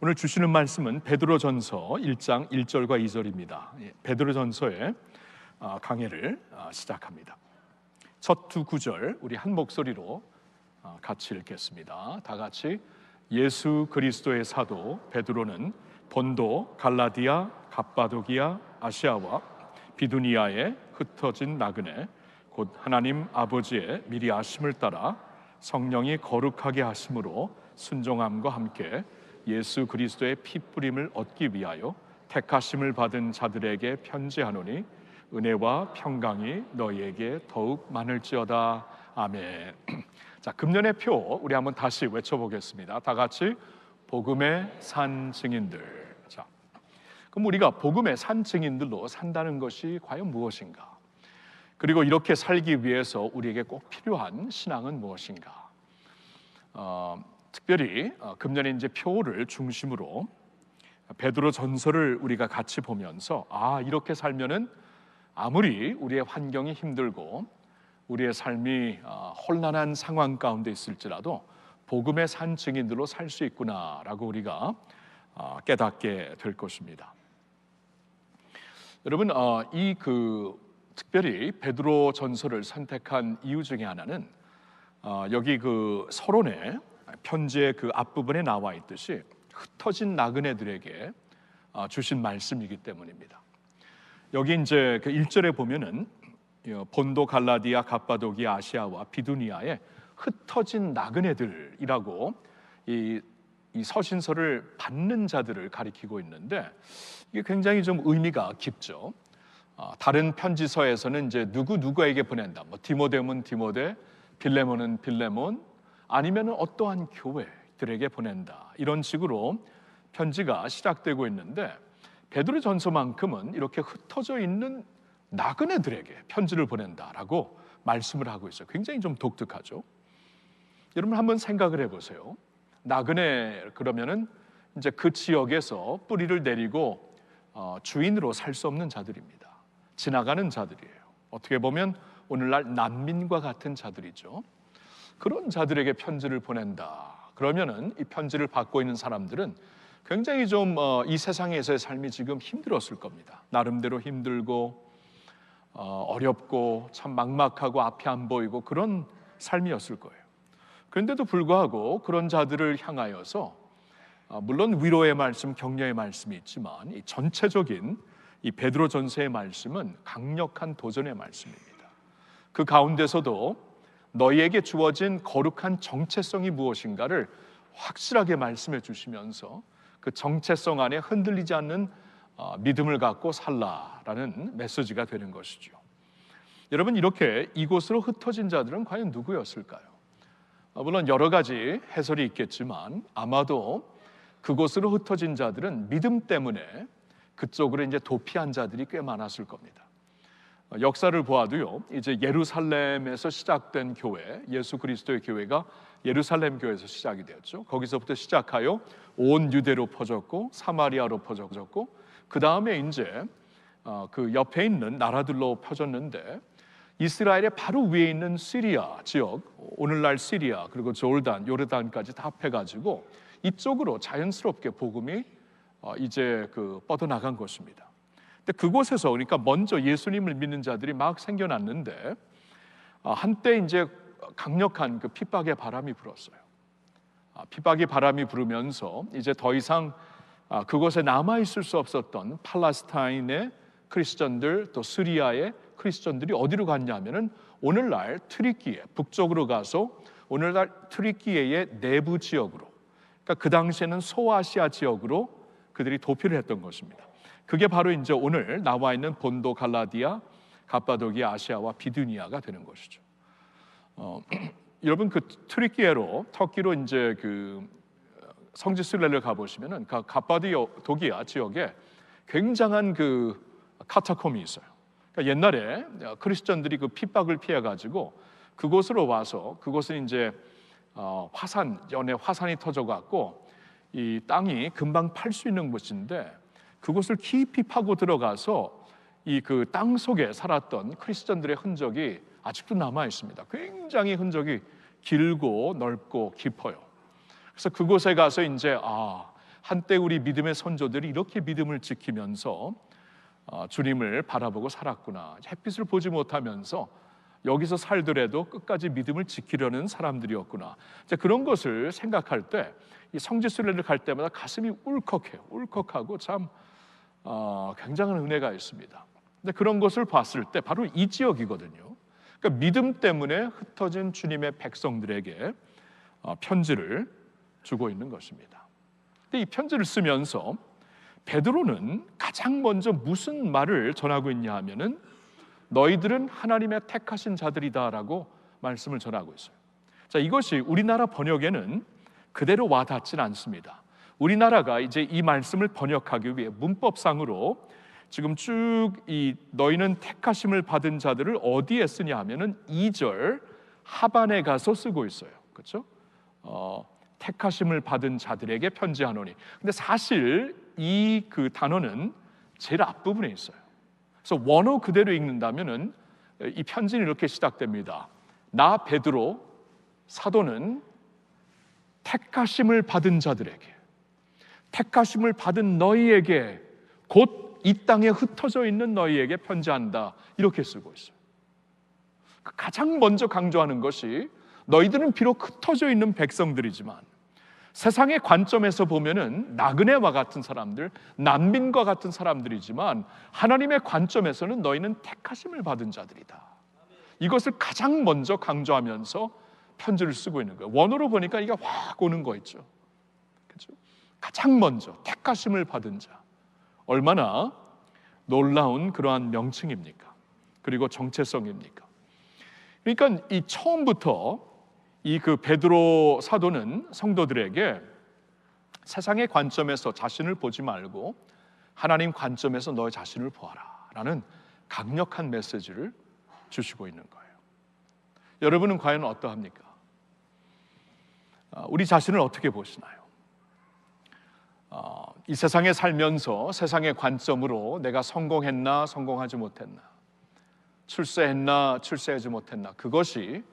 오늘 주시는 말씀은 베드로전서 1장 1절과 2절입니다. 베드로전서의 강해를 시작합니다. 첫 두 구절 우리 한 목소리로 같이 읽겠습니다. 다 같이. 예수 그리스도의 사도 베드로는 본도, 갈라디아, 갑바도기아, 아시아와 비두니아에 흩어진 나그네 곧 하나님 아버지의 미리 아심을 따라 성령이 거룩하게 하심으로 순종함과 함께 예수 그리스도의 피 뿌림을 얻기 위하여 택하심을 받은 자들에게 편지하노니 은혜와 평강이 너희에게 더욱 많을지어다. 아멘. 자, 금년의 표 우리 한번 다시 외쳐보겠습니다. 다 같이. 복음의 산 증인들. 자, 그럼 우리가 복음의 산 증인들로 산다는 것이 과연 무엇인가? 그리고 이렇게 살기 위해서 우리에게 꼭 필요한 신앙은 무엇인가? 특별히 금년에 이제 표를 중심으로 베드로 전서를 우리가 같이 보면서 이렇게 살면은 아무리 우리의 환경이 힘들고 우리의 삶이 혼란한 상황 가운데 있을지라도 복음의 산 증인들로 살 수 있구나라고 우리가 깨닫게 될 것입니다. 여러분, 특별히 베드로 전서를 선택한 이유 중에 하나는 여기 그 서론에 편지의 그 앞부분에 나와 있듯이 흩어진 나그네들에게 주신 말씀이기 때문입니다. 여기 이제 그 1절에 보면은 본도, 갈라디아, 갑바도기아, 아시아와 비두니아에 흩어진 나그네들이라고 이 서신서를 받는 자들을 가리키고 있는데 이게 굉장히 좀 의미가 깊죠. 다른 편지서에서는 이제 누구에게 보낸다. 뭐 디모데면 디모데, 빌레몬은 빌레몬, 아니면 어떠한 교회들에게 보낸다. 이런 식으로 편지가 시작되고 있는데 베드로 전서만큼은 이렇게 흩어져 있는 나그네들에게 편지를 보낸다라고 말씀을 하고 있어요. 굉장히 좀 독특하죠. 여러분 한번 생각을 해보세요. 나그네 그러면은 이제 그 지역에서 뿌리를 내리고 주인으로 살 수 없는 자들입니다. 지나가는 자들이에요. 어떻게 보면 오늘날 난민과 같은 자들이죠. 그런 자들에게 편지를 보낸다. 그러면은 이 편지를 받고 있는 사람들은 굉장히 좀 이 세상에서의 삶이 지금 힘들었을 겁니다. 나름대로 힘들고 어렵고 참 막막하고 앞이 안 보이고 그런 삶이었을 거예요. 그런데도 불구하고 그런 자들을 향하여서 물론 위로의 말씀, 격려의 말씀이 있지만 이 전체적인 이 베드로 전서의 말씀은 강력한 도전의 말씀입니다. 그 가운데서도 너희에게 주어진 거룩한 정체성이 무엇인가를 확실하게 말씀해 주시면서 그 정체성 안에 흔들리지 않는 믿음을 갖고 살라라는 메시지가 되는 것이죠. 여러분, 이렇게 이곳으로 흩어진 자들은 과연 누구였을까요? 물론 여러 가지 해설이 있겠지만 아마도 그곳으로 흩어진 자들은 믿음 때문에 그쪽으로 이제 도피한 자들이 꽤 많았을 겁니다. 역사를 보아도요, 이제 예루살렘에서 시작된 교회, 예수 그리스도의 교회가 예루살렘 교회에서 시작이 되었죠. 거기서부터 시작하여 온 유대로 퍼졌고 사마리아로 퍼졌고 그 다음에 이제 그 옆에 있는 나라들로 퍼졌는데 이스라엘의 바로 위에 있는 시리아 지역, 오늘날 시리아 그리고 조르단, 요르단까지 다 합해가지고 이쪽으로 자연스럽게 복음이 이제 뻗어나간 것입니다. 근데 그곳에서 그러니까 먼저 예수님을 믿는 자들이 막 생겨났는데 한때 이제 강력한 그 핍박의 바람이 불었어요. 핍박의 바람이 불으면서 이제 더 이상 그곳에 남아 있을 수 없었던 팔레스타인의 크리스천들 또 시리아의 크리스천들이 어디로 갔냐면은 오늘날 트리키에 북쪽으로 가서 오늘날 트리키예의 내부 지역으로, 그러니까 그 당시에는 소아시아 지역으로 그들이 도피를 했던 것입니다. 그게 바로 이제 오늘 나와 있는 본도, 갈라디아, 갑바도기아, 아시아와 비두니아가 되는 것이죠. 여러분 그 트리키예로 터키로 이제 그 성지 순례를 가보시면은 그 갑바도기아 지역에 굉장한 그 카타콤이 있어요. 그러니까 옛날에 크리스천들이 그 핍박을 피해 가지고 그곳으로 와서 그곳은 이제 화산이 터져 갖고 이 땅이 금방 팔 수 있는 곳인데 그곳을 깊이 파고 들어가서 이 그 땅 속에 살았던 크리스천들의 흔적이 아직도 남아 있습니다. 굉장히 흔적이 길고 넓고 깊어요. 그래서 그곳에 가서 이제 한때 우리 믿음의 선조들이 이렇게 믿음을 지키면서 주님을 바라보고 살았구나. 햇빛을 보지 못하면서 여기서 살더라도 끝까지 믿음을 지키려는 사람들이었구나. 그런 것을 생각할 때 이 성지순례를 갈 때마다 가슴이 울컥해요. 울컥하고 참 굉장한 은혜가 있습니다. 근데 그런 것을 봤을 때 바로 이 지역이거든요. 그러니까 믿음 때문에 흩어진 주님의 백성들에게 편지를 주고 있는 것입니다. 근데 이 편지를 쓰면서 베드로는 가장 먼저 무슨 말을 전하고 있냐 하면은 너희들은 하나님의 택하신 자들이다라고 말씀을 전하고 있어요. 자, 이것이 우리나라 번역에는 그대로 와닿지는 않습니다. 우리나라가 이제 이 말씀을 번역하기 위해 문법상으로 지금 쭉 이 너희는 택하심을 받은 자들을 어디에 쓰냐 하면은 2절 하반에 가서 쓰고 있어요. 그렇죠? 택하심을 받은 자들에게 편지하노니. 근데 사실 이 그 단어는 제일 앞부분에 있어요. 그래서 원어 그대로 읽는다면은 이 편지는 이렇게 시작됩니다. 나 베드로 사도는 택하심을 받은 자들에게, 택하심을 받은 너희에게, 곧 이 땅에 흩어져 있는 너희에게 편지한다, 이렇게 쓰고 있어요. 가장 먼저 강조하는 것이 너희들은 비록 흩어져 있는 백성들이지만 세상의 관점에서 보면은 나그네와 같은 사람들, 난민과 같은 사람들이지만 하나님의 관점에서는 너희는 택하심을 받은 자들이다. 이것을 가장 먼저 강조하면서 편지를 쓰고 있는 거예요. 원어로 보니까 이게 확 오는 거 있죠. 그렇죠? 가장 먼저 택하심을 받은 자. 얼마나 놀라운 그러한 명칭입니까? 그리고 정체성입니까? 그러니까 이 처음부터 이 그 베드로 사도는 성도들에게 세상의 관점에서 자신을 보지 말고 하나님 관점에서 너의 자신을 보아라 라는 강력한 메시지를 주시고 있는 거예요. 여러분은 과연 어떠합니까? 우리 자신을 어떻게 보시나요? 이 세상에 살면서 세상의 관점으로 내가 성공했나 성공하지 못했나, 출세했나 출세하지 못했나, 그것이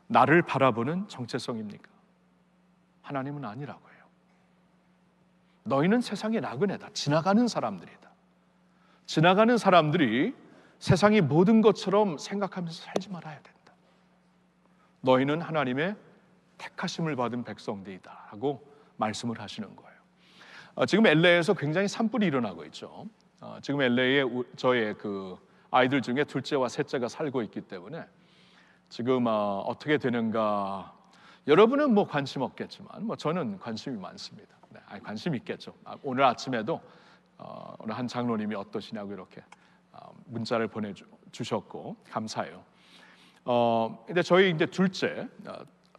나를 바라보는 정체성입니까? 하나님은 아니라고 해요. 너희는 세상의 나그네다. 지나가는 사람들이다. 지나가는 사람들이 세상이 모든 것처럼 생각하면서 살지 말아야 된다. 너희는 하나님의 택하심을 받은 백성들이다 라고 말씀을 하시는 거예요. 지금 LA에서 굉장히 산불이 일어나고 있죠. 지금 LA에 저의 그 아이들 중에 둘째와 셋째가 살고 있기 때문에 지금 어떻게 되는가, 여러분은 뭐 관심 없겠지만 뭐 저는 관심이 많습니다. 네, 관심 있겠죠. 오늘 아침에도 오늘 한 장로님이 어떠시냐고 이렇게 문자를 보내주셨고 감사해요. 근데 저희 이제 둘째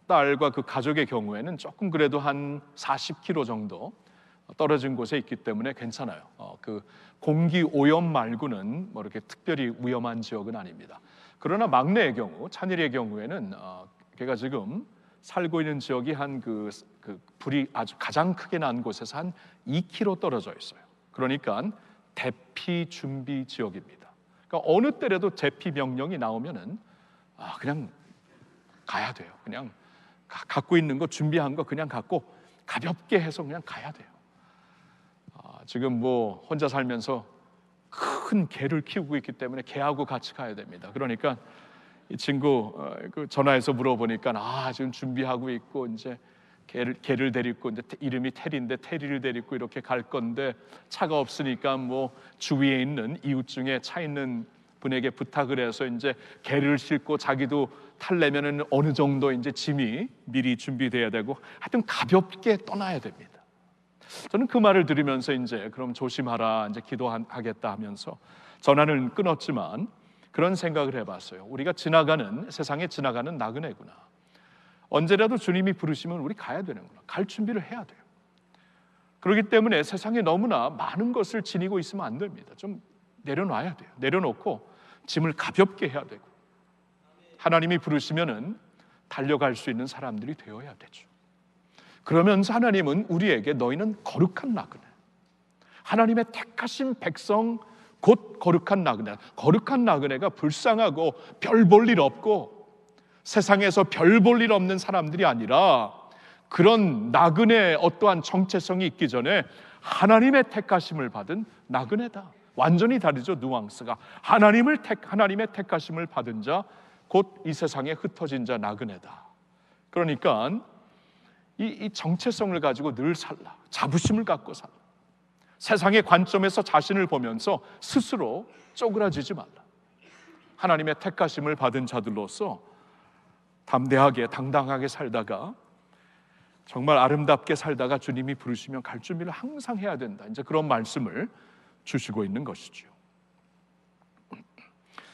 딸과 그 가족의 경우에는 조금 그래도 한 40km 정도 떨어진 곳에 있기 때문에 괜찮아요. 그 공기 오염 말고는 뭐 이렇게 특별히 위험한 지역은 아닙니다. 그러나 막내의 경우, 찬일의 경우에는 걔가 지금 살고 있는 지역이 한 그 불이 아주 가장 크게 난 곳에서 한 2km 떨어져 있어요. 그러니까 대피 준비 지역입니다. 그러니까 어느 때라도 대피 명령이 나오면은 그냥 가야 돼요. 그냥 갖고 있는 거, 준비한 거 그냥 갖고 가볍게 해서 그냥 가야 돼요. 지금 뭐 혼자 살면서 큰 개를 키우고 있기 때문에 개하고 같이 가야 됩니다. 그러니까 이 친구 그 전화해서 물어보니까 지금 준비하고 있고 이제 개를 데리고 이제 이름이 테리인데 테리를 데리고 이렇게 갈 건데 차가 없으니까 뭐 주위에 있는 이웃 중에 차 있는 분에게 부탁을 해서 이제 개를 싣고 자기도 타려면은 어느 정도 이제 짐이 미리 준비돼야 되고 하여튼 가볍게 떠나야 됩니다. 저는 그 말을 들으면서 이제 그럼 조심하라, 이제 기도하겠다 하면서 전화는 끊었지만 그런 생각을 해봤어요. 우리가 지나가는, 세상에 지나가는 나그네구나. 언제라도 주님이 부르시면 우리 가야 되는구나. 갈 준비를 해야 돼요. 그렇기 때문에 세상에 너무나 많은 것을 지니고 있으면 안 됩니다. 좀 내려놔야 돼요. 내려놓고 짐을 가볍게 해야 되고 하나님이 부르시면은 달려갈 수 있는 사람들이 되어야 되죠. 그러면서 하나님은 우리에게 너희는 거룩한 나그네, 하나님의 택하신 백성, 곧 거룩한 나그네. 거룩한 나그네가 불쌍하고 별 볼 일 없고 세상에서 별 볼 일 없는 사람들이 아니라 그런 나그네의 어떠한 정체성이 있기 전에 하나님의 택하심을 받은 나그네다. 완전히 다르죠, 뉘앙스가. 하나님의 택하심을 받은 자, 곧 이 세상에 흩어진 자, 나그네다. 그러니까 이 정체성을 가지고 늘 살라. 자부심을 갖고 살라. 세상의 관점에서 자신을 보면서 스스로 쪼그라지지 말라. 하나님의 택하심을 받은 자들로서 담대하게 당당하게 살다가 정말 아름답게 살다가 주님이 부르시면 갈 준비를 항상 해야 된다. 이제 그런 말씀을 주시고 있는 것이죠.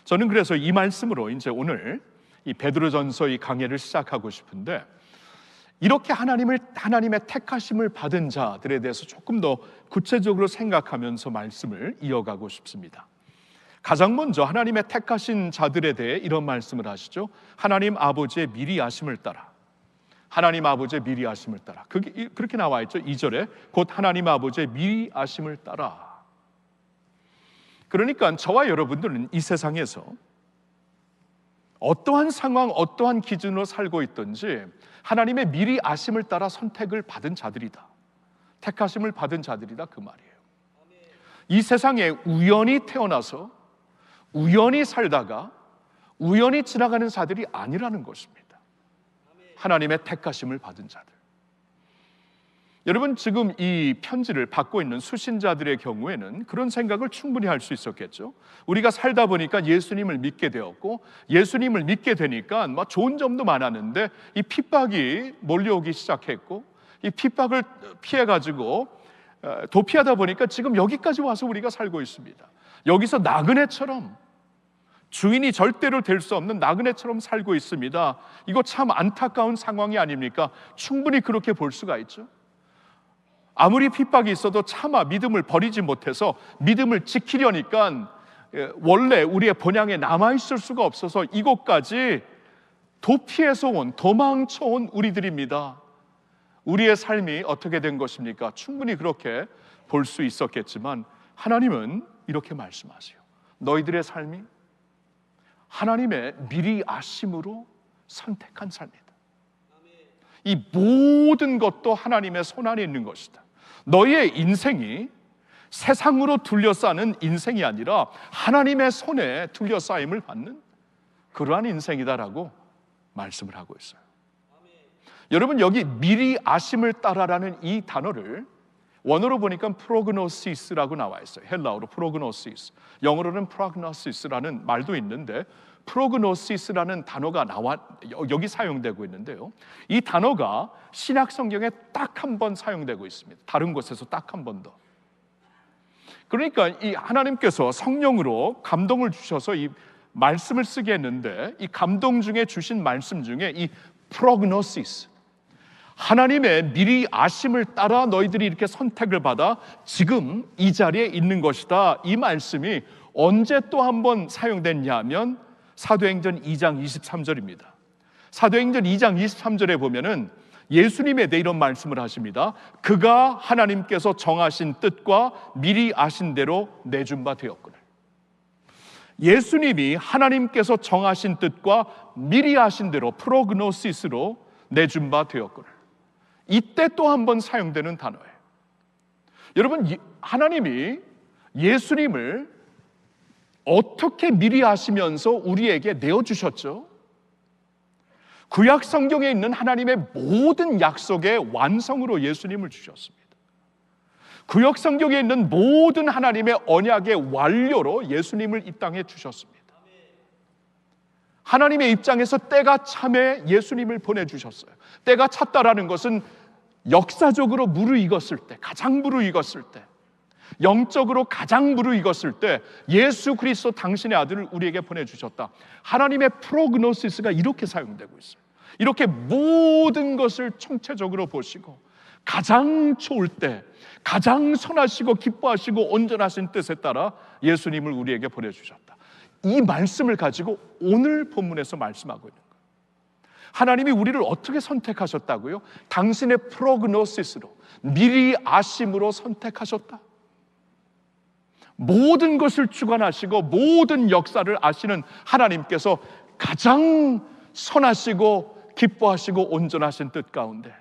저는 그래서 이 말씀으로 이제 오늘 이 베드로전서 이 강해를 시작하고 싶은데, 이렇게 하나님의 택하심을 받은 자들에 대해서 조금 더 구체적으로 생각하면서 말씀을 이어가고 싶습니다. 가장 먼저 하나님의 택하신 자들에 대해 이런 말씀을 하시죠. 하나님 아버지의 미리 아심을 따라. 하나님 아버지의 미리 아심을 따라. 그렇게 나와 있죠. 2절에 곧 하나님 아버지의 미리 아심을 따라. 그러니까 저와 여러분들은 이 세상에서 어떠한 상황, 어떠한 기준으로 살고 있든지 하나님의 미리 아심을 따라 선택을 받은 자들이다. 택하심을 받은 자들이다, 그 말이에요. 이 세상에 우연히 태어나서 우연히 살다가 우연히 지나가는 자들이 아니라는 것입니다. 하나님의 택하심을 받은 자들. 여러분, 지금 이 편지를 받고 있는 수신자들의 경우에는 그런 생각을 충분히 할 수 있었겠죠. 우리가 살다 보니까 예수님을 믿게 되었고, 예수님을 믿게 되니까 좋은 점도 많았는데 이 핍박이 몰려오기 시작했고, 이 핍박을 피해가지고 도피하다 보니까 지금 여기까지 와서 우리가 살고 있습니다. 여기서 나그네처럼, 주인이 절대로 될 수 없는 나그네처럼 살고 있습니다. 이거 참 안타까운 상황이 아닙니까? 충분히 그렇게 볼 수가 있죠. 아무리 핍박이 있어도 차마 믿음을 버리지 못해서 믿음을 지키려니까 원래 우리의 본향에 남아있을 수가 없어서 이곳까지 도피해서 도망쳐온 우리들입니다. 우리의 삶이 어떻게 된 것입니까? 충분히 그렇게 볼 수 있었겠지만 하나님은 이렇게 말씀하세요. 너희들의 삶이 하나님의 미리 아심으로 선택한 삶이다. 이 모든 것도 하나님의 손 안에 있는 것이다. 너희의 인생이 세상으로 둘러싸는 인생이 아니라 하나님의 손에 둘러싸임을 받는 그러한 인생이다라고 말씀을 하고 있어요. 여러분, 여기 미리 아심을 따라라는 이 단어를 원어로 보니까 프로그노시스라고 나와 있어요. 헬라어로 프로그노시스, 영어로는 프로그노시스라는 말도 있는데 프로그노시스라는 단어가 여기 사용되고 있는데요, 이 단어가 신약 성경에 딱 한 번 사용되고 있습니다. 다른 곳에서 딱 한 번 더. 그러니까 이 하나님께서 성령으로 감동을 주셔서 이 말씀을 쓰게 했는데, 이 감동 중에 주신 말씀 중에 이 프로그노시스, 하나님의 미리 아심을 따라 너희들이 이렇게 선택을 받아 지금 이 자리에 있는 것이다, 이 말씀이 언제 또 한 번 사용됐냐면 사도행전 2장 23절입니다. 사도행전 2장 23절에 보면은 예수님에 대해 이런 말씀을 하십니다. 그가 하나님께서 정하신 뜻과 미리 아신 대로 내준 바 되었거늘. 예수님이 하나님께서 정하신 뜻과 미리 아신 대로 프로그노시스로 내준 바 되었거늘. 이때 또 한 번 사용되는 단어예요. 여러분, 하나님이 예수님을 어떻게 미리 아시면서 우리에게 내어주셨죠? 구약 성경에 있는 하나님의 모든 약속의 완성으로 예수님을 주셨습니다. 구약 성경에 있는 모든 하나님의 언약의 완료로 예수님을 이 땅에 주셨습니다. 하나님의 입장에서 때가 참에 예수님을 보내주셨어요. 때가 찼다라는 것은 역사적으로 무르익었을 때, 가장 무르익었을 때, 영적으로 가장 무르익었을 때 예수 그리스도 당신의 아들을 우리에게 보내주셨다. 하나님의 프로그노시스가 이렇게 사용되고 있어요. 이렇게 모든 것을 총체적으로 보시고 가장 좋을 때, 가장 선하시고 기뻐하시고 온전하신 뜻에 따라 예수님을 우리에게 보내주셨다. 이 말씀을 가지고 오늘 본문에서 말씀하고 있는 거예요. 하나님이 우리를 어떻게 선택하셨다고요? 당신의 프로그노시스로, 미리 아심으로 선택하셨다. 모든 것을 주관하시고 모든 역사를 아시는 하나님께서 가장 선하시고 기뻐하시고 온전하신 뜻 가운데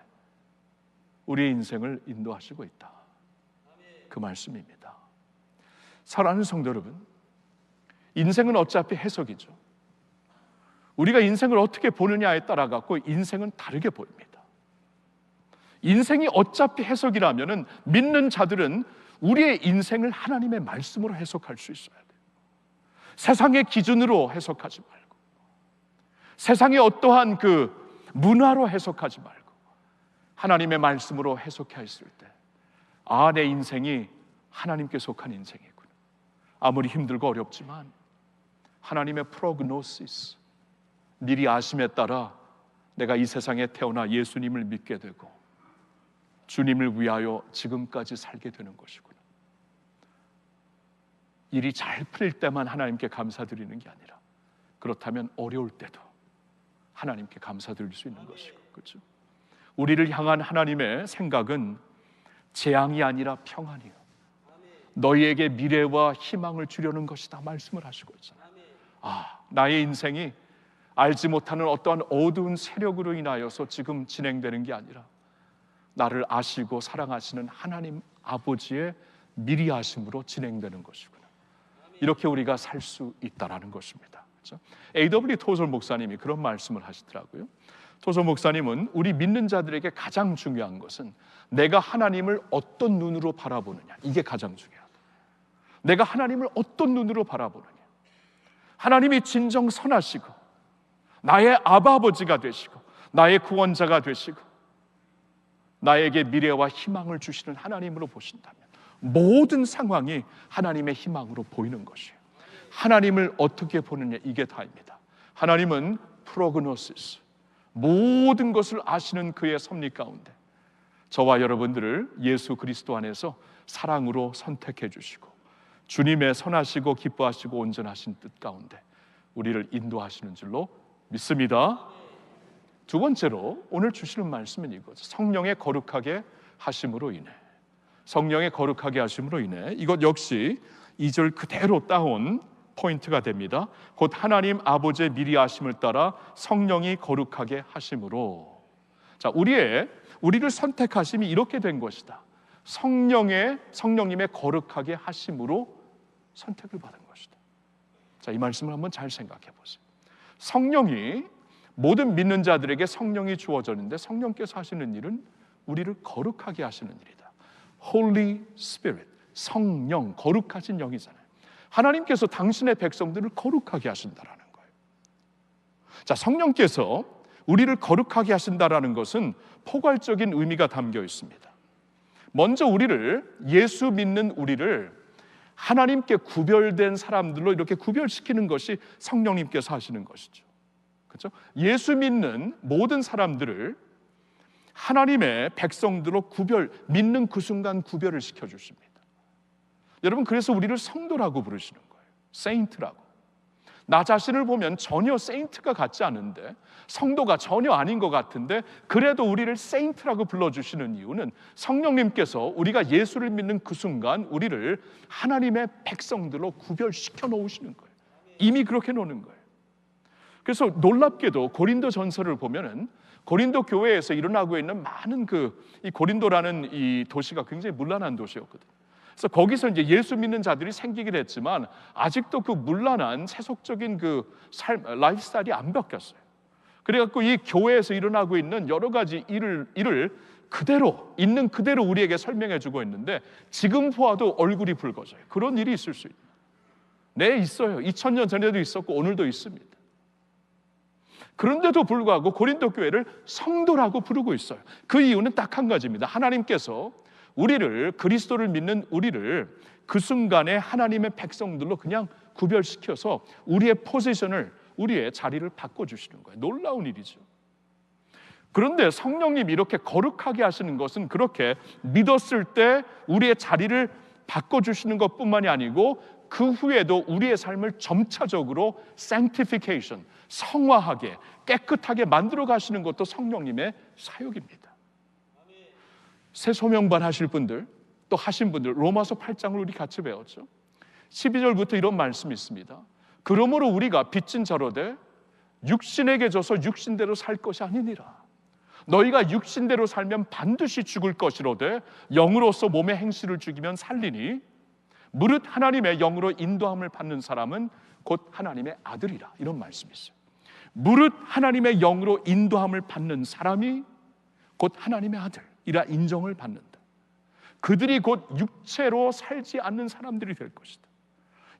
우리의 인생을 인도하시고 있다. 그 말씀입니다. 사랑하는 성도 여러분, 인생은 어차피 해석이죠. 우리가 인생을 어떻게 보느냐에 따라 갖고 인생은 다르게 보입니다. 인생이 어차피 해석이라면은 믿는 자들은 우리의 인생을 하나님의 말씀으로 해석할 수 있어야 돼요. 세상의 기준으로 해석하지 말고, 세상의 어떠한 그 문화로 해석하지 말고 하나님의 말씀으로 해석해 있을 때, 아, 내 인생이 하나님께 속한 인생이구나. 아무리 힘들고 어렵지만 하나님의 프로그노시스, 미리 아심에 따라 내가 이 세상에 태어나 예수님을 믿게 되고 주님을 위하여 지금까지 살게 되는 것이구나. 일이 잘 풀릴 때만 하나님께 감사드리는 게 아니라, 그렇다면 어려울 때도 하나님께 감사드릴 수 있는 것이고, 그렇죠? 우리를 향한 하나님의 생각은 재앙이 아니라 평안이요, 너희에게 미래와 희망을 주려는 것이다 말씀을 하시고 있잖아요. 아, 나의 인생이 알지 못하는 어떠한 어두운 세력으로 인하여서 지금 진행되는 게 아니라 나를 아시고 사랑하시는 하나님 아버지의 미리 아심으로 진행되는 것이구나. 이렇게 우리가 살 수 있다라는 것입니다. 그렇죠? A.W. 토zer 목사님이 그런 말씀을 하시더라고요. 토zer 목사님은 우리 믿는 자들에게 가장 중요한 것은 내가 하나님을 어떤 눈으로 바라보느냐, 이게 가장 중요하다. 내가 하나님을 어떤 눈으로 바라보느냐. 하나님이 진정 선하시고 나의 아버지가 되시고 나의 구원자가 되시고 나에게 미래와 희망을 주시는 하나님으로 보신다면 모든 상황이 하나님의 희망으로 보이는 것이에요. 하나님을 어떻게 보느냐, 이게 다입니다. 하나님은 프로그노시스, 모든 것을 아시는 그의 섭리 가운데 저와 여러분들을 예수 그리스도 안에서 사랑으로 선택해 주시고 주님의 선하시고 기뻐하시고 온전하신 뜻 가운데 우리를 인도하시는 줄로 믿습니다. 두 번째로 오늘 주시는 말씀은 이거죠. 성령의 거룩하게 하심으로 인해, 성령의 거룩하게 하심으로 인해, 이것 역시 2절 그대로 따온 포인트가 됩니다. 곧 하나님 아버지의 미리 하심을 따라 성령이 거룩하게 하심으로. 자, 우리를 선택하심이 이렇게 된 것이다. 성령님의 거룩하게 하심으로 선택을 받은 것이다. 자, 이 말씀을 한번 잘 생각해 보세요. 성령이, 모든 믿는 자들에게 성령이 주어졌는데 성령께서 하시는 일은 우리를 거룩하게 하시는 일이다. Holy Spirit, 성령, 거룩하신 영이잖아요. 하나님께서 당신의 백성들을 거룩하게 하신다라는 거예요. 자, 성령께서 우리를 거룩하게 하신다라는 것은 포괄적인 의미가 담겨 있습니다. 먼저 예수 믿는 우리를 하나님께 구별된 사람들로 이렇게 구별시키는 것이 성령님께서 하시는 것이죠. 그렇죠? 예수 믿는 모든 사람들을 하나님의 백성들로 믿는 그 순간 구별을 시켜주십니다. 여러분, 그래서 우리를 성도라고 부르시는 거예요. 세인트라고. 나 자신을 보면 전혀 세인트가 같지 않은데, 성도가 전혀 아닌 것 같은데, 그래도 우리를 세인트라고 불러주시는 이유는 성령님께서 우리가 예수를 믿는 그 순간 우리를 하나님의 백성들로 구별시켜 놓으시는 거예요. 이미 그렇게 놓는 거예요. 그래서 놀랍게도 고린도 전서를 보면은 고린도 교회에서 일어나고 있는 많은 이 고린도라는 이 도시가 굉장히 문란한 도시였거든요. 그래서 거기서 이제 예수 믿는 자들이 생기긴 했지만 아직도 그 문란한 세속적인 라이프 스타일이 안 바뀌었어요. 그래갖고 이 교회에서 일어나고 있는 여러 가지 일을 그대로 있는 그대로 우리에게 설명해주고 있는데, 지금 보아도 얼굴이 붉어져요. 그런 일이 있을 수 있다. 네, 있어요. 2000년 전에도 있었고 오늘도 있습니다. 그런데도 불구하고 고린도 교회를 성도라고 부르고 있어요. 그 이유는 딱 한 가지입니다. 하나님께서 그리스도를 믿는 우리를 그 순간에 하나님의 백성들로 그냥 구별시켜서 우리의 포지션을, 우리의 자리를 바꿔주시는 거예요. 놀라운 일이죠. 그런데 성령님이 이렇게 거룩하게 하시는 것은 그렇게 믿었을 때 우리의 자리를 바꿔주시는 것뿐만이 아니고 그 후에도 우리의 삶을 점차적으로 sanctification, 성화하게 깨끗하게 만들어 가시는 것도 성령님의 사역입니다. 새 소명반 하실 분들, 또 하신 분들, 로마서 8장을 우리 같이 배웠죠. 12절부터 이런 말씀이 있습니다. 그러므로 우리가 빚진 자로 돼 육신에게 져서 육신대로 살 것이 아니니라. 너희가 육신대로 살면 반드시 죽을 것이로되 영으로서 몸의 행실을 죽이면 살리니 무릇 하나님의 영으로 인도함을 받는 사람은 곧 하나님의 아들이라. 이런 말씀이 있어요. 무릇 하나님의 영으로 인도함을 받는 사람이 곧 하나님의 아들이라 인정을 받는다. 그들이 곧 육체로 살지 않는 사람들이 될 것이다.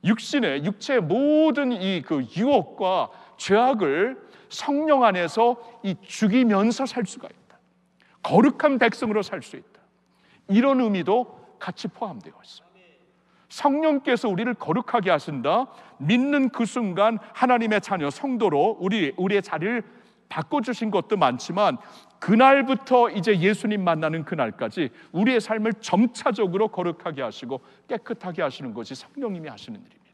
육체의 모든 이 그 유혹과 죄악을 성령 안에서 이 죽이면서 살 수가 있다. 거룩한 백성으로 살 수 있다. 이런 의미도 같이 포함되어 있어요. 성령께서 우리를 거룩하게 하신다. 믿는 그 순간 하나님의 자녀 성도로 우리의 자리를 바꿔주신 것도 많지만 그날부터 이제 예수님 만나는 그날까지 우리의 삶을 점차적으로 거룩하게 하시고 깨끗하게 하시는 것이 성령님이 하시는 일입니다.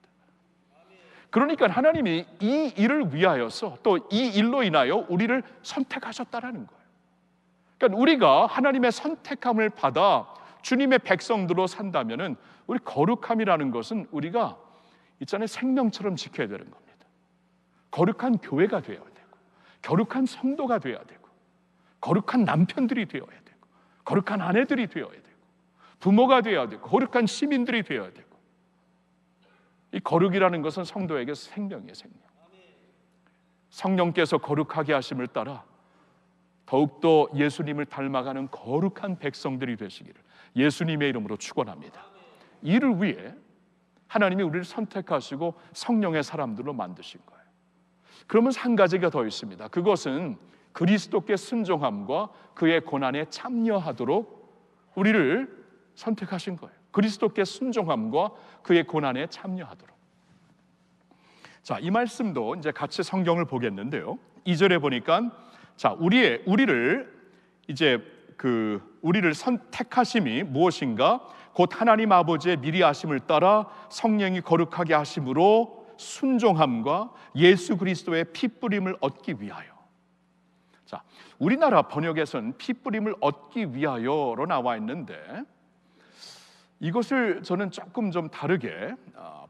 그러니까 하나님이 이 일을 위하여서 또 이 일로 인하여 우리를 선택하셨다라는 거예요. 그러니까 우리가 하나님의 선택함을 받아 주님의 백성들로 산다면은 우리 거룩함이라는 것은 우리가 있잖아요, 생명처럼 지켜야 되는 겁니다. 거룩한 교회가 되어야 되고, 거룩한 성도가 되어야 되고, 거룩한 남편들이 되어야 되고, 거룩한 아내들이 되어야 되고, 부모가 되어야 되고, 거룩한 시민들이 되어야 되고. 이 거룩이라는 것은 성도에게 생명이에요, 생명. 성령께서 거룩하게 하심을 따라 더욱더 예수님을 닮아가는 거룩한 백성들이 되시기를 예수님의 이름으로 축원합니다. 이를 위해 하나님이 우리를 선택하시고 성령의 사람들로 만드신 거예요. 그러면 한 가지가 더 있습니다. 그것은 그리스도께 순종함과 그의 고난에 참여하도록 우리를 선택하신 거예요. 그리스도께 순종함과 그의 고난에 참여하도록. 자, 이 말씀도 이제 같이 성경을 보겠는데요. 2절에 보니까 자, 우리를 선택하심이 무엇인가? 곧 하나님 아버지의 미리 하심을 따라 성령이 거룩하게 하심으로 순종함과 예수 그리스도의 피 뿌림을 얻기 위하여. 자, 우리나라 번역에서는 피 뿌림을 얻기 위하여로 나와 있는데 이것을 저는 조금 좀 다르게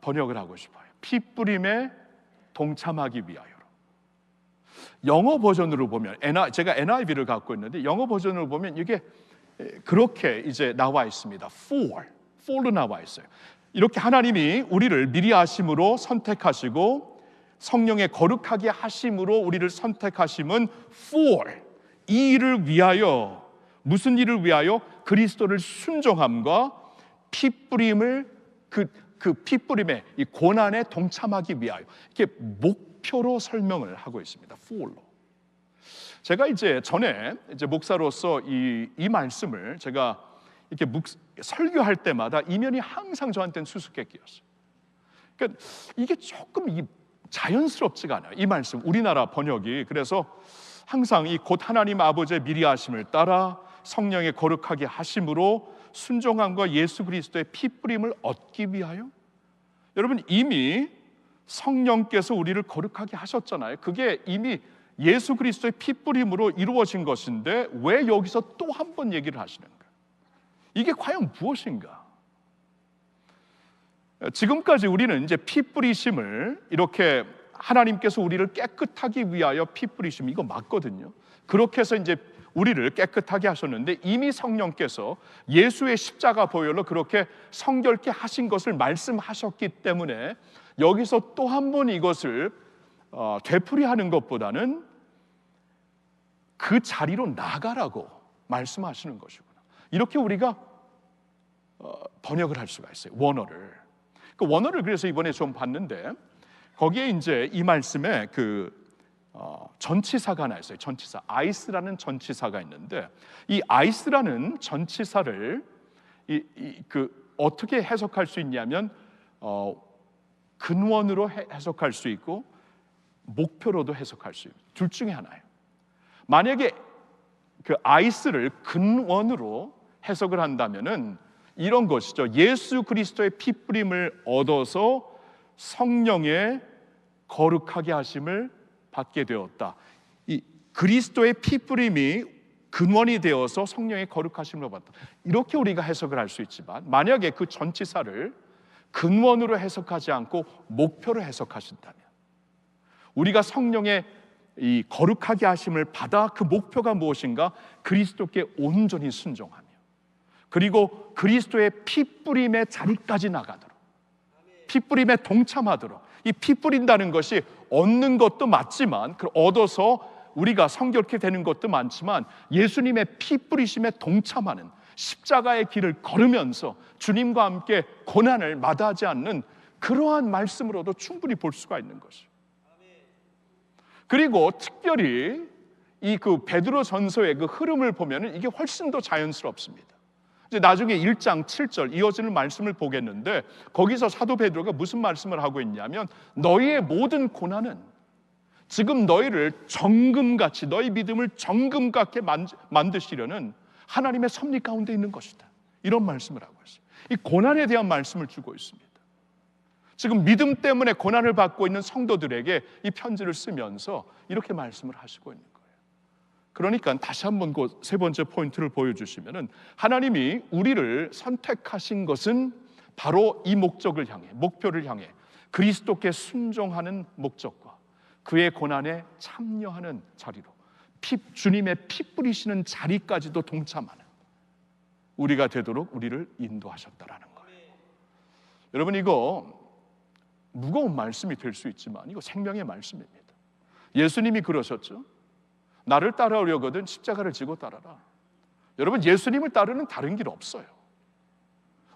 번역을 하고 싶어요. 피 뿌림에 동참하기 위하여. 영어 버전으로 보면 제가 NIV를 갖고 있는데 영어 버전으로 보면 이게 그렇게 이제 나와 있습니다. for로 나와 있어요. 이렇게 하나님이 우리를 미리 하심으로 선택하시고 성령의 거룩하게 하심으로 우리를 선택하심은 for, 이 일을 위하여. 무슨 일을 위하여? 그리스도를 순종함과 피 뿌림을 그 피 뿌림의 이 고난에 동참하기 위하여. 이렇게 목표로 설명을 하고 있습니다. for로. 제가 이제 전에 목사로서 이 말씀을 제가 이렇게 설교할 때마다 이면이 항상 저한테는 수수께끼였어요. 그러니까 이게 조금 자연스럽지가 않아요. 이 말씀 우리나라 번역이. 그래서 항상 이 곧 하나님 아버지의 미리 하심을 따라 성령의 거룩하게 하심으로 순종함과 예수 그리스도의 피 뿌림을 얻기 위하여. 여러분, 이미 성령께서 우리를 거룩하게 하셨잖아요. 그게 이미 예수 그리스도의 피 뿌림으로 이루어진 것인데 왜 여기서 또 한 번 얘기를 하시는가? 이게 과연 무엇인가? 지금까지 우리는 이제 피 뿌리심을 이렇게 하나님께서 우리를 깨끗하기 위하여 피 뿌리심, 이거 맞거든요. 그렇게 해서 이제 우리를 깨끗하게 하셨는데 이미 성령께서 예수의 십자가 보혈로 그렇게 성결케 하신 것을 말씀하셨기 때문에 여기서 또 한 번 이것을 되풀이하는 것보다는 그 자리로 나가라고 말씀하시는 것이구나. 이렇게 우리가 번역을 할 수가 있어요. 원어를. 그 원어를 그래서 이번에 좀 봤는데 거기에 이제 이 말씀에 전치사가 하나 있어요. 전치사. 아이스라는 전치사가 있는데 이 아이스라는 전치사를 어떻게 해석할 수 있냐면 근원으로 해석할 수 있고 목표로도 해석할 수 있고 둘 중에 하나예요. 만약에 그 아이스를 근원으로 해석을 한다면은 이런 것이죠. 예수 그리스도의 피 뿌림을 얻어서 성령의 거룩하게 하심을 받게 되었다. 이 그리스도의 피 뿌림이 근원이 되어서 성령의 거룩하심을 받다. 이렇게 우리가 해석을 할 수 있지만 만약에 그 전치사를 근원으로 해석하지 않고 목표로 해석하신다면 우리가 성령의 이 거룩하게 하심을 받아 그 목표가 무엇인가? 그리스도께 온전히 순종하며, 그리고 그리스도의 피 뿌림의 자리까지 나가도록, 피 뿌림에 동참하도록. 이 피 뿌린다는 것이 얻는 것도 맞지만, 그 얻어서 우리가 성결케 되는 것도 많지만, 예수님의 피 뿌리심에 동참하는, 십자가의 길을 걸으면서 주님과 함께 고난을 마다하지 않는 그러한 말씀으로도 충분히 볼 수가 있는 것이죠. 그리고 특별히 이 그 베드로 전서의 그 흐름을 보면은 이게 훨씬 더 자연스럽습니다. 이제 나중에 1장 7절 이어지는 말씀을 보겠는데, 거기서 사도 베드로가 무슨 말씀을 하고 있냐면, 너희의 모든 고난은 지금 너희를 정금같이, 너희 믿음을 정금같게 만드시려는 하나님의 섭리 가운데 있는 것이다. 이런 말씀을 하고 있어요. 이 고난에 대한 말씀을 주고 있습니다. 지금 믿음 때문에 고난을 받고 있는 성도들에게 이 편지를 쓰면서 이렇게 말씀을 하시고 있는 거예요. 그러니까 다시 한번 그 세 번째 포인트를 보여주시면은, 하나님이 우리를 선택하신 것은 바로 이 목적을 향해, 목표를 향해 그리스도께 순종하는 목적과 그의 고난에 참여하는 자리로, 주님의 피 뿌리시는 자리까지도 동참하는 우리가 되도록 우리를 인도하셨다라는 거예요. 여러분, 이거 무거운 말씀이 될 수 있지만 이거 생명의 말씀입니다. 예수님이 그러셨죠. 나를 따라오려거든 십자가를 지고 따라라. 여러분, 예수님을 따르는 다른 길 없어요.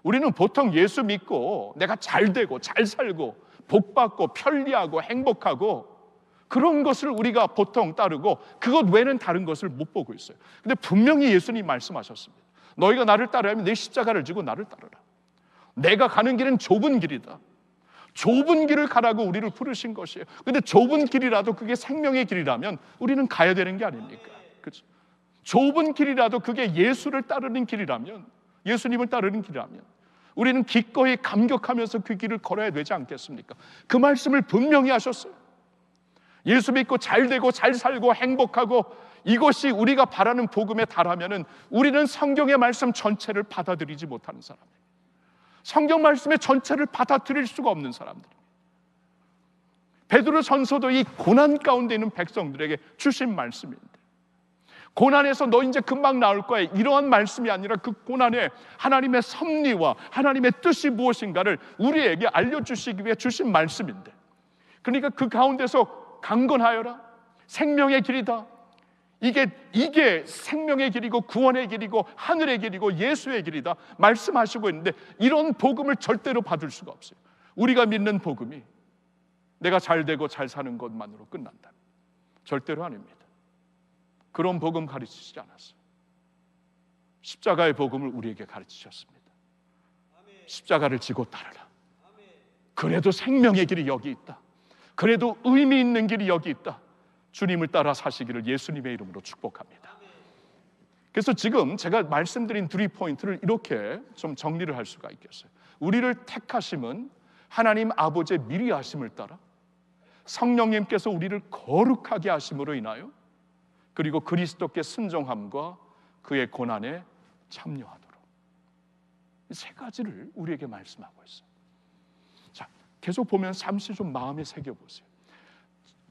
우리는 보통 예수 믿고 내가 잘 되고 잘 살고 복 받고 편리하고 행복하고 그런 것을 우리가 보통 따르고 그것 외에는 다른 것을 못 보고 있어요. 근데 분명히 예수님 말씀하셨습니다. 너희가 나를 따르려면 내 십자가를 지고 나를 따르라. 내가 가는 길은 좁은 길이다. 좁은 길을 가라고 우리를 부르신 것이에요. 근데 좁은 길이라도 그게 생명의 길이라면 우리는 가야 되는 게 아닙니까? 그렇죠? 좁은 길이라도 그게 예수를 따르는 길이라면, 예수님을 따르는 길이라면 우리는 기꺼이 감격하면서 그 길을 걸어야 되지 않겠습니까? 그 말씀을 분명히 하셨어요. 예수 믿고 잘 되고 잘 살고 행복하고 이것이 우리가 바라는 복음에 달하면은 우리는 성경의 말씀 전체를 받아들이지 못하는 사람이에요. 성경 말씀의 전체를 받아들일 수가 없는 사람들. 베드로 전서도 이 고난 가운데 있는 백성들에게 주신 말씀인데, 고난에서 너 이제 금방 나올 거야, 이러한 말씀이 아니라 그 고난에 하나님의 섭리와 하나님의 뜻이 무엇인가를 우리에게 알려주시기 위해 주신 말씀인데, 그러니까 그 가운데서 강건하여라, 생명의 길이다, 이게 생명의 길이고 구원의 길이고 하늘의 길이고 예수의 길이다 말씀하시고 있는데, 이런 복음을 절대로 받을 수가 없어요. 우리가 믿는 복음이 내가 잘 되고 잘 사는 것만으로 끝난다, 절대로 아닙니다. 그런 복음 가르치지 않았어요. 십자가의 복음을 우리에게 가르치셨습니다. 십자가를 지고 따르라. 그래도 생명의 길이 여기 있다, 그래도 의미 있는 길이 여기 있다. 주님을 따라 사시기를 예수님의 이름으로 축복합니다. 그래서 지금 제가 말씀드린 3포인트를 이렇게 좀 정리를 할 수가 있겠어요. 우리를 택하심은 하나님 아버지의 미리 하심을 따라 성령님께서 우리를 거룩하게 하심으로 인하여, 그리고 그리스도께 순종함과 그의 고난에 참여하도록, 이 세 가지를 우리에게 말씀하고 있어요. 자, 계속 보면 잠시 좀 마음에 새겨보세요.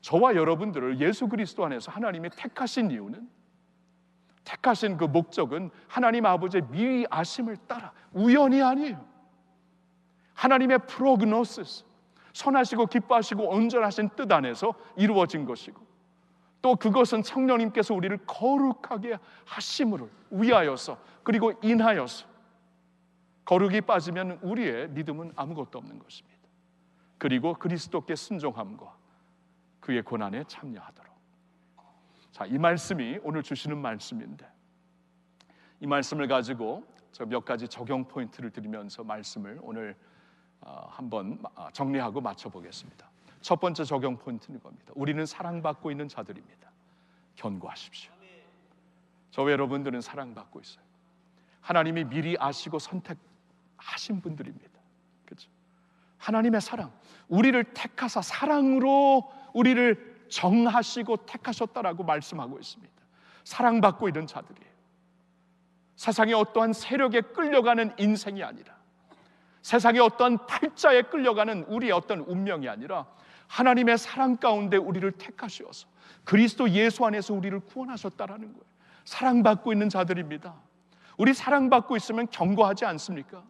저와 여러분들을 예수 그리스도 안에서 하나님이 택하신 이유는, 택하신 그 목적은 하나님 아버지의 미리 아심을 따라, 우연이 아니에요. 하나님의 프로그노시스, 선하시고 기뻐하시고 온전하신 뜻 안에서 이루어진 것이고, 또 그것은 성령님께서 우리를 거룩하게 하심을 위하여서, 그리고 인하여서, 거룩이 빠지면 우리의 믿음은 아무것도 없는 것입니다. 그리고 그리스도께 순종함과 그의 고난에 참여하도록. 자, 이 말씀이 오늘 주시는 말씀인데, 이 말씀을 가지고 제가 몇 가지 적용 포인트를 드리면서 말씀을 오늘 한번 정리하고 맞춰보겠습니다. 첫 번째 적용 포인트는 이겁니다. 우리는 사랑받고 있는 자들입니다. 견고하십시오. 저와 여러분들은 사랑받고 있어요. 하나님이 미리 아시고 선택하신 분들입니다. 그렇죠? 하나님의 사랑, 우리를 택하사 사랑으로 우리를 정하시고 택하셨다라고 말씀하고 있습니다. 사랑받고 있는 자들이에요. 세상의 어떠한 세력에 끌려가는 인생이 아니라, 세상의 어떠한 팔자에 끌려가는 우리의 어떤 운명이 아니라, 하나님의 사랑 가운데 우리를 택하시어서 그리스도 예수 안에서 우리를 구원하셨다라는 거예요. 사랑받고 있는 자들입니다. 우리 사랑받고 있으면 견고하지 않습니까?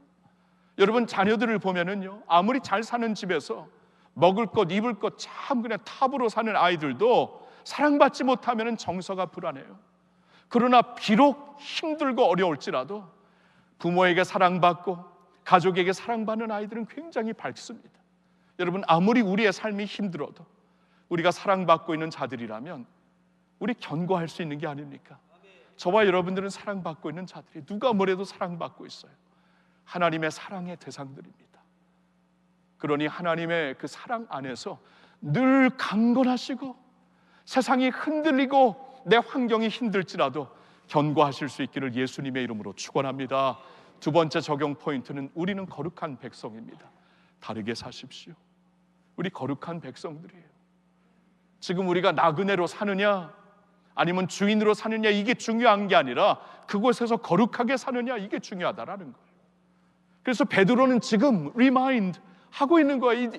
여러분, 자녀들을 보면은요, 아무리 잘 사는 집에서 먹을 것, 입을 것 참 그냥 탑으로 사는 아이들도 사랑받지 못하면 정서가 불안해요. 그러나 비록 힘들고 어려울지라도 부모에게 사랑받고 가족에게 사랑받는 아이들은 굉장히 밝습니다. 여러분, 아무리 우리의 삶이 힘들어도 우리가 사랑받고 있는 자들이라면 우리 견고할 수 있는 게 아닙니까? 저와 여러분들은 사랑받고 있는 자들이, 누가 뭐래도 사랑받고 있어요. 하나님의 사랑의 대상들입니다. 그러니 하나님의 그 사랑 안에서 늘 강건하시고 세상이 흔들리고 내 환경이 힘들지라도 견고하실 수 있기를 예수님의 이름으로 축원합니다. 두 번째 적용 포인트는 우리는 거룩한 백성입니다. 다르게 사십시오. 우리 거룩한 백성들이에요. 지금 우리가 나그네로 사느냐 아니면 주인으로 사느냐, 이게 중요한 게 아니라 그곳에서 거룩하게 사느냐, 이게 중요하다라는 거예요. 그래서 베드로는 지금 리마인드 하고 있는 거예요.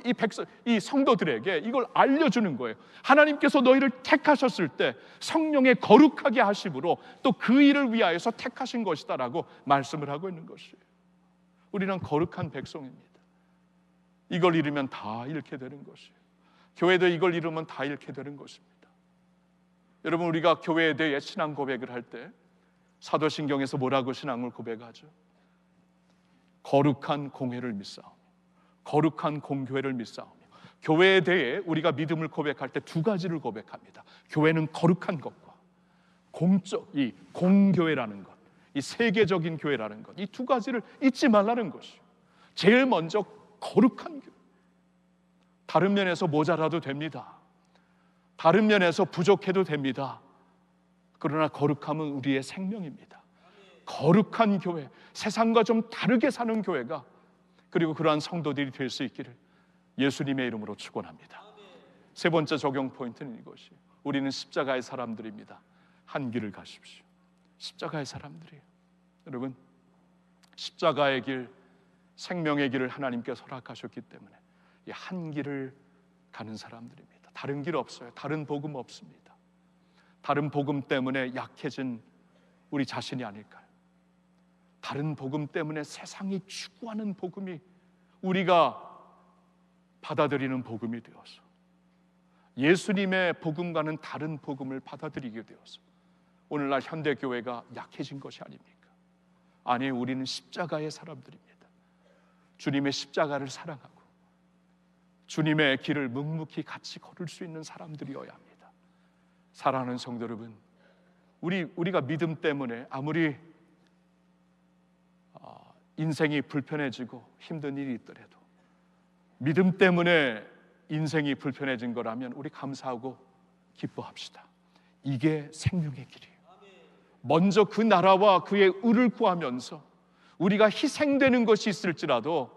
이 성도들에게 이걸 알려주는 거예요. 하나님께서 너희를 택하셨을 때 성령의 거룩하게 하심으로 또 그 일을 위하여서 택하신 것이다라고 말씀을 하고 있는 것이에요. 우리는 거룩한 백성입니다. 이걸 잃으면 다 잃게 되는 것이에요. 교회도 이걸 잃으면 다 잃게 되는 것입니다. 여러분, 우리가 교회에 대해 신앙 고백을 할 때 사도신경에서 뭐라고 신앙을 고백하죠? 거룩한 공회를 믿사오며, 거룩한 공교회를 믿사오며. 교회에 대해 우리가 믿음을 고백할 때 두 가지를 고백합니다. 교회는 거룩한 것과 공적, 이 공교회라는 것, 이 세계적인 교회라는 것, 이 두 가지를 잊지 말라는 것이죠. 제일 먼저 거룩한 교회. 다른 면에서 모자라도 됩니다. 다른 면에서 부족해도 됩니다. 그러나 거룩함은 우리의 생명입니다. 거룩한 교회, 세상과 좀 다르게 사는 교회가, 그리고 그러한 성도들이 될 수 있기를 예수님의 이름으로 축원합니다. 세 번째 적용 포인트는 이것이, 우리는 십자가의 사람들입니다. 한 길을 가십시오. 십자가의 사람들이에요. 여러분, 십자가의 길, 생명의 길을 하나님께서 허락하셨기 때문에 이 한 길을 가는 사람들입니다. 다른 길 없어요. 다른 복음 없습니다. 다른 복음 때문에 약해진 우리 자신이 아닐까요? 다른 복음 때문에 세상이 추구하는 복음이 우리가 받아들이는 복음이 되어서, 예수님의 복음과는 다른 복음을 받아들이게 되어서 오늘날 현대교회가 약해진 것이 아닙니까? 아니, 우리는 십자가의 사람들입니다. 주님의 십자가를 사랑하고 주님의 길을 묵묵히 같이 걸을 수 있는 사람들이어야 합니다. 사랑하는 성도 여러분, 우리가 믿음 때문에 아무리 인생이 불편해지고 힘든 일이 있더라도, 믿음 때문에 인생이 불편해진 거라면 우리 감사하고 기뻐합시다. 이게 생명의 길이에요. 먼저 그 나라와 그의 의를 구하면서 우리가 희생되는 것이 있을지라도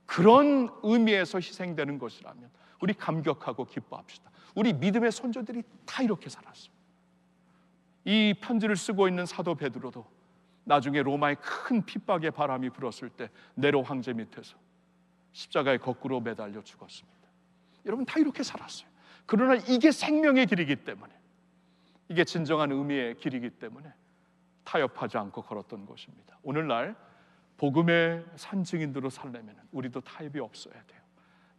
그런 의미에서 희생되는 것이라면 우리 감격하고 기뻐합시다. 우리 믿음의 선조들이 다 이렇게 살았어요. 이 편지를 쓰고 있는 사도 베드로도 나중에 로마의 큰 핍박의 바람이 불었을 때 네로 황제 밑에서 십자가에 거꾸로 매달려 죽었습니다. 여러분, 다 이렇게 살았어요. 그러나 이게 생명의 길이기 때문에, 이게 진정한 의미의 길이기 때문에 타협하지 않고 걸었던 것입니다. 오늘날 복음의 산증인들로 살려면 우리도 타협이 없어야 돼요.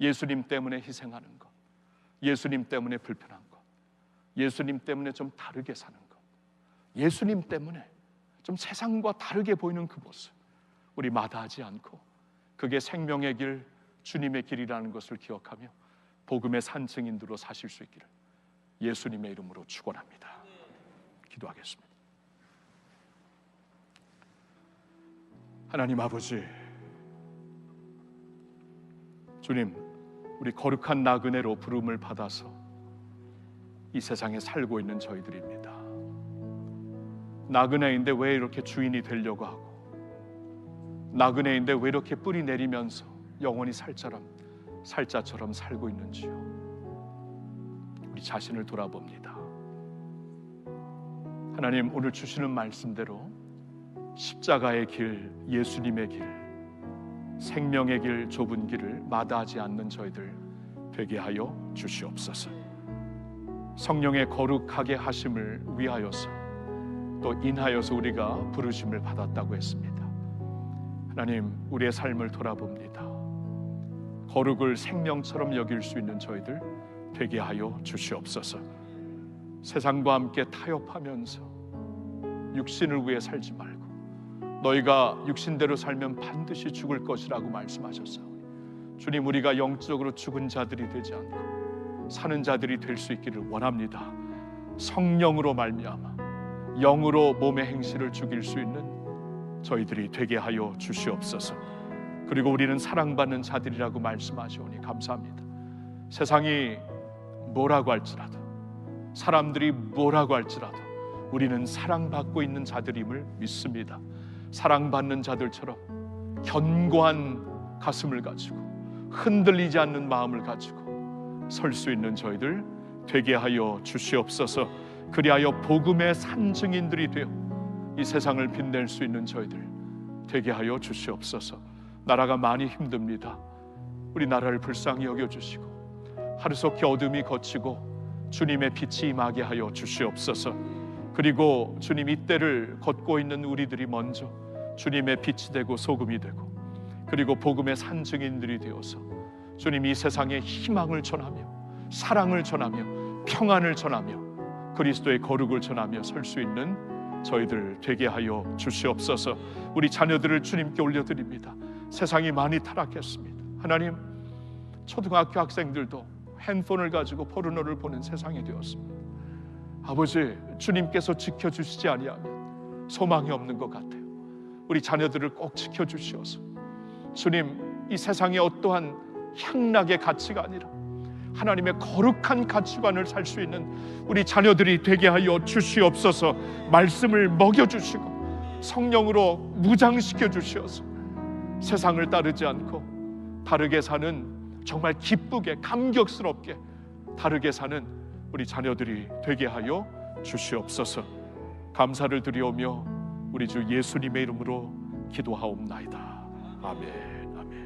예수님 때문에 희생하는 것, 예수님 때문에 불편한 것, 예수님 때문에 좀 다르게 사는 것, 예수님 때문에 좀 세상과 다르게 보이는 그 모습, 우리 마다하지 않고 그게 생명의 길, 주님의 길이라는 것을 기억하며 복음의 산증인들로 사실 수 있기를 예수님의 이름으로 축원합니다. 기도하겠습니다. 하나님 아버지, 주님, 우리 거룩한 나그네로 부름을 받아서 이 세상에 살고 있는 저희들입니다. 나그네인데 왜 이렇게 주인이 되려고 하고, 나그네인데 왜 이렇게 뿌리 내리면서 영원히 살자처럼 살고 있는지요. 우리 자신을 돌아봅니다. 하나님, 오늘 주시는 말씀대로 십자가의 길, 예수님의 길, 생명의 길, 좁은 길을 마다하지 않는 저희들 되게 하여 주시옵소서. 성령의 거룩하게 하심을 위하여서 또 인하여서 우리가 부르심을 받았다고 했습니다. 하나님, 우리의 삶을 돌아봅니다. 거룩을 생명처럼 여길 수 있는 저희들 되게 하여 주시옵소서. 세상과 함께 타협하면서 육신을 위해 살지 말고 너희가 육신대로 살면 반드시 죽을 것이라고 말씀하셨사오니 주님, 우리가 영적으로 죽은 자들이 되지 않고 사는 자들이 될 수 있기를 원합니다. 성령으로 말미암아 영으로 몸의 행실을 죽일 수 있는 저희들이 되게 하여 주시옵소서. 그리고 우리는 사랑받는 자들이라고 말씀하시오니 감사합니다. 세상이 뭐라고 할지라도, 사람들이 뭐라고 할지라도 우리는 사랑받고 있는 자들임을 믿습니다. 사랑받는 자들처럼 견고한 가슴을 가지고 흔들리지 않는 마음을 가지고 설 수 있는 저희들 되게 하여 주시옵소서. 그리하여 복음의 산증인들이 되어 이 세상을 빛낼 수 있는 저희들 되게 하여 주시옵소서. 나라가 많이 힘듭니다. 우리 나라를 불쌍히 여겨주시고 하루속히 어둠이 걷히고 주님의 빛이 임하게 하여 주시옵소서. 그리고 주님, 이 때를 걷고 있는 우리들이 먼저 주님의 빛이 되고 소금이 되고 그리고 복음의 산증인들이 되어서 주님, 이 세상에 희망을 전하며 사랑을 전하며 평안을 전하며 그리스도의 거룩을 전하며 설 수 있는 저희들 되게 하여 주시옵소서. 우리 자녀들을 주님께 올려드립니다. 세상이 많이 타락했습니다. 하나님, 초등학교 학생들도 핸폰을 가지고 포르노를 보는 세상이 되었습니다. 아버지, 주님께서 지켜주시지 아니하면 소망이 없는 것 같아요. 우리 자녀들을 꼭 지켜주시어서 주님, 이 세상의 어떠한 향락의 가치가 아니라 하나님의 거룩한 가치관을 살 수 있는 우리 자녀들이 되게 하여 주시옵소서. 말씀을 먹여주시고 성령으로 무장시켜 주시어서 세상을 따르지 않고 다르게 사는, 정말 기쁘게 감격스럽게 다르게 사는 우리 자녀들이 되게 하여 주시옵소서. 감사를 드리오며 우리 주 예수님의 이름으로 기도하옵나이다. 아멘. 아멘.